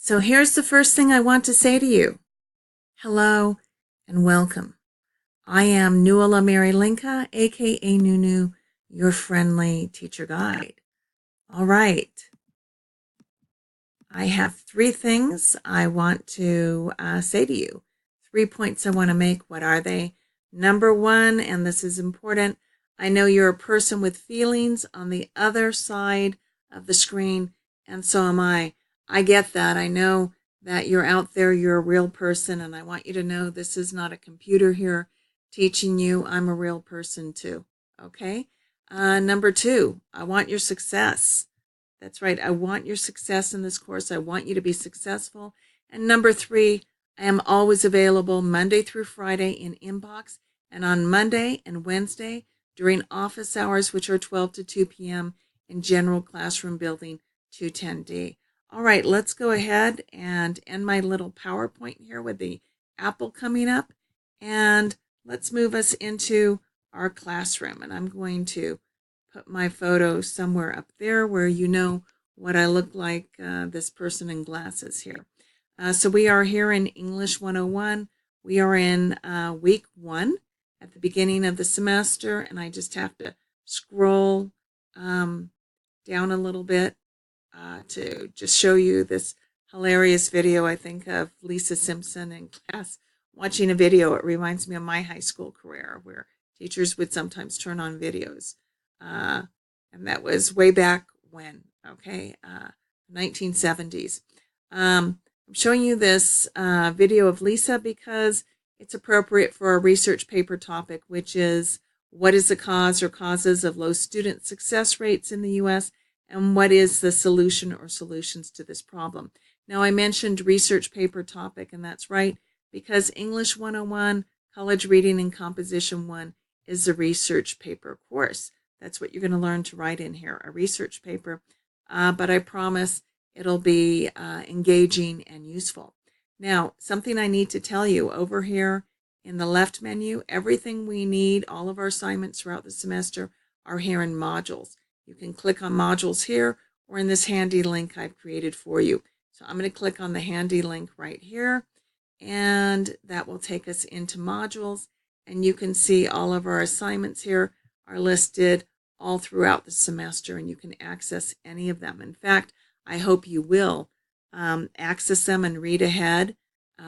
So here's the first thing I want to say to you. Hello and welcome. I am Nuala Mary Linka, aka Nunu, your friendly teacher guide. All right. I have three things I want to say to you. 3 points I want to make. What are they? Number one, and this is important, I know you're a person with feelings on the other side of the screen, and so am I. I get that. I know that you're out there, you're a real person, and I want you to know this is not a computer here teaching you. I'm a real person too. Okay? Number two, I want your success. That's right. I want your success in this course. I want you to be successful. And number three, I am always available Monday through Friday in inbox, and on Monday and Wednesday during office hours, which are 12 to 2 p.m. in General Classroom Building 210D. All right, let's go ahead and end my little PowerPoint here with the apple coming up, and let's move us into our classroom. And I'm going to put my photo somewhere up there where you know what I look like, this person in glasses here. So we are here in English 101. We are in week 1 at the beginning of the semester, and I just have to scroll down a little bit to just show you this hilarious video. I think of Lisa Simpson in class watching a video. It reminds me of my high school career where teachers would sometimes turn on videos. And that was way back when, okay, 1970s. I'm showing you this video of Lisa because it's appropriate for a research paper topic, which is what is the cause or causes of low student success rates in the U.S., and what is the solution or solutions to this problem. Now, I mentioned research paper topic, and that's right, because English 101, College Reading and Composition 1 is a research paper course. That's what you're going to learn to write in here, a research paper. But I promise it'll be engaging and useful. Now, something I need to tell you, over here in the left menu, everything we need, all of our assignments throughout the semester are here in modules. You can click on modules here or in this handy link I've created for you. So I'm going to click on the handy link right here, and that will take us into modules. And you can see all of our assignments here are listed all throughout the semester, and you can access any of them. In fact, I hope you will access them and read ahead,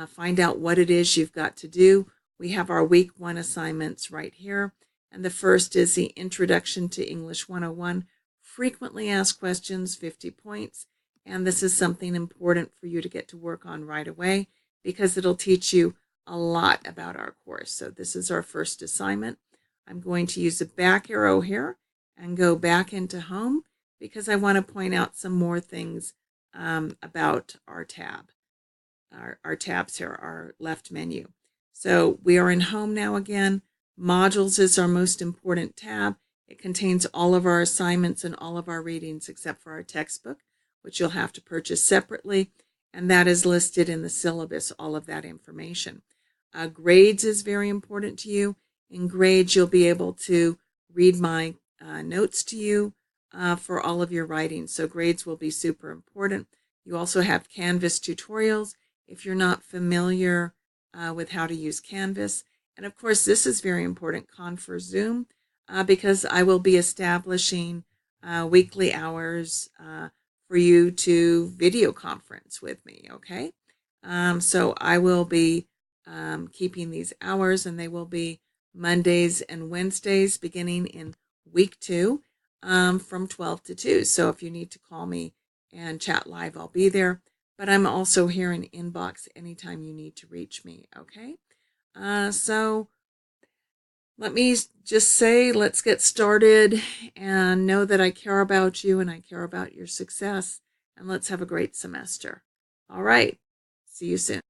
find out what it is you've got to do. We have our week 1 assignments right here, and the first is the Introduction to English 101, Frequently Asked Questions, 50 points, and this is something important for you to get to work on right away because it'll teach you a lot about our course. So this is our first assignment. I'm going to use the back arrow here and go back into home because I want to point out some more things about our tab, our tabs here, our left menu. So we are in home now again. Modules is our most important tab. It contains all of our assignments and all of our readings except for our textbook, which you'll have to purchase separately, and that is listed in the syllabus, all of that information. Grades is very important to you. In grades, you'll be able to read my notes to you for all of your writing. So grades will be super important. You also have Canvas tutorials if you're not familiar with how to use Canvas. And of course, this is very important, Confer Zoom, because I will be establishing weekly hours for you to video conference with me, okay? So I will be keeping these hours, and they will be Mondays and Wednesdays beginning in week 2 from 12 to 2. So if you need to call me and chat live, I'll be there. But I'm also here in inbox anytime you need to reach me, okay? So let me just say, let's get started and know that I care about you and I care about your success. And let's have a great semester. All right. See you soon.